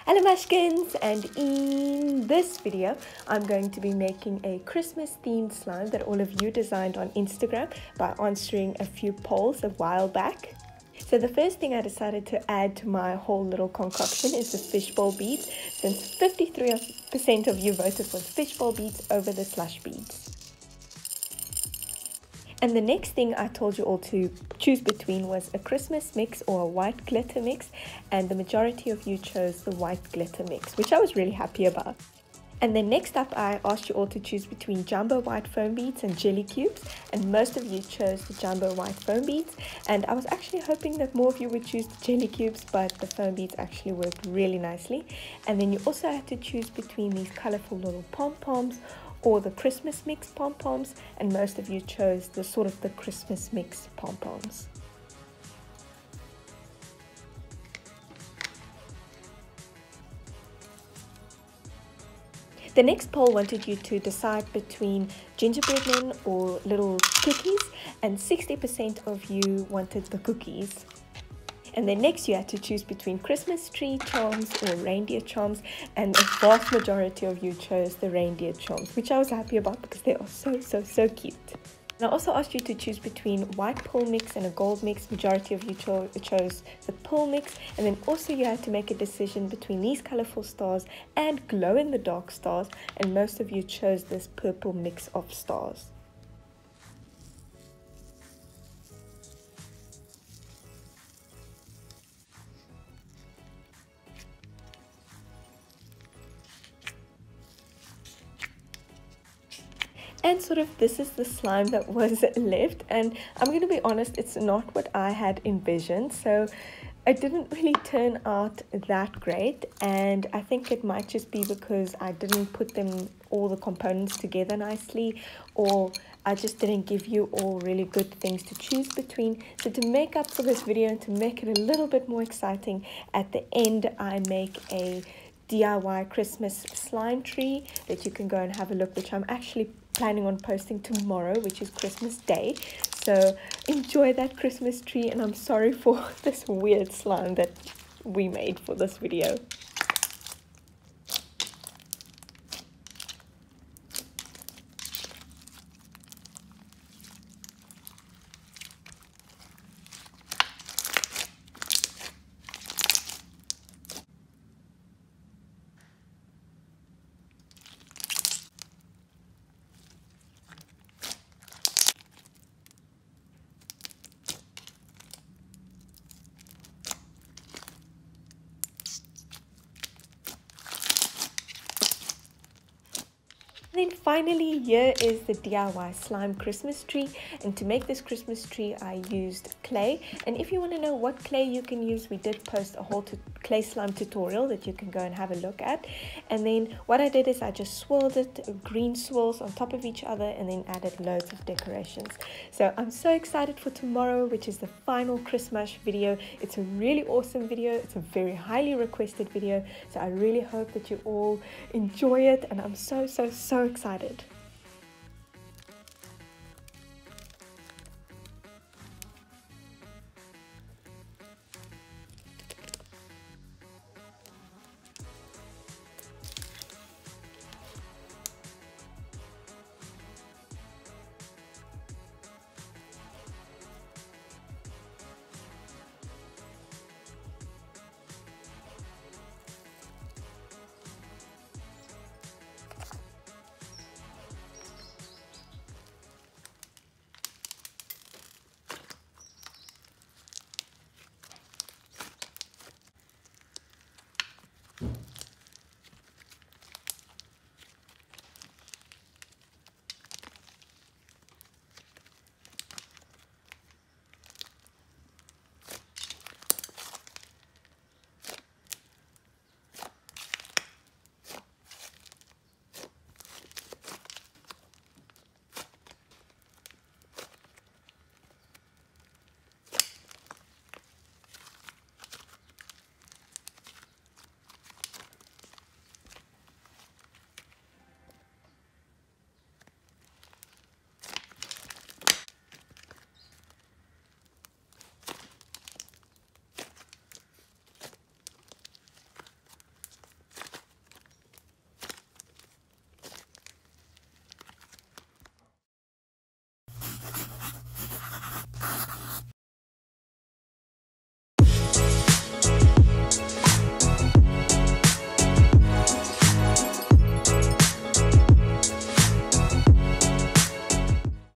Hello Mushkins, and in this video I'm going to be making a Christmas themed slime that all of you designed on Instagram by answering a few polls a while back. So the first thing I decided to add to my whole little concoction is the fishbowl beads, since 53% of you voted for fishbowl beads over the slush beads. And the next thing I told you all to choose between was a Christmas mix or a white glitter mix, and the majority of you chose the white glitter mix, which I was really happy about. And then next up I asked you all to choose between jumbo white foam beads and jelly cubes, and most of you chose the jumbo white foam beads, and I was actually hoping that more of you would choose the jelly cubes, but the foam beads actually worked really nicely. And then you also had to choose between these colorful little pom-poms or the Christmas mix pom-poms, and most of you chose the sort of the Christmas mix pom-poms. The next poll wanted you to decide between gingerbread men or little cookies, and 60% of you wanted the cookies. And then next you had to choose between Christmas tree charms or reindeer charms, and a vast majority of you chose the reindeer charms, which I was happy about because they are so cute. And I also asked you to choose between white pearl mix and a gold mix. Majority of you chose the pearl mix, and then also you had to make a decision between these colorful stars and glow in the dark stars, and most of you chose this purple mix of stars. And sort of this is the slime that was left, and I'm going to be honest, it's not what I had envisioned, so it didn't really turn out that great, and I think it might just be because I didn't put all the components together nicely, or I just didn't give you all really good things to choose between. So to make up for this video and to make it a little bit more exciting, at the end I make a DIY Christmas slime tree that you can go and have a look, which I'm actually planning on posting tomorrow, which is Christmas Day. So enjoy that Christmas tree, and I'm sorry for this weird slime that we made for this video. And then finally, here is the DIY slime Christmas tree, and to make this Christmas tree I used clay. And if you want to know what clay you can use, we did post a whole clay slime tutorial that you can go and have a look at. And then what I did is I just swirled it, green swirls on top of each other, and then added loads of decorations. So I'm so excited for tomorrow, which is the final Chrismush video. It's a really awesome video, it's a very highly requested video, so I really hope that you all enjoy it, and I'm so excited.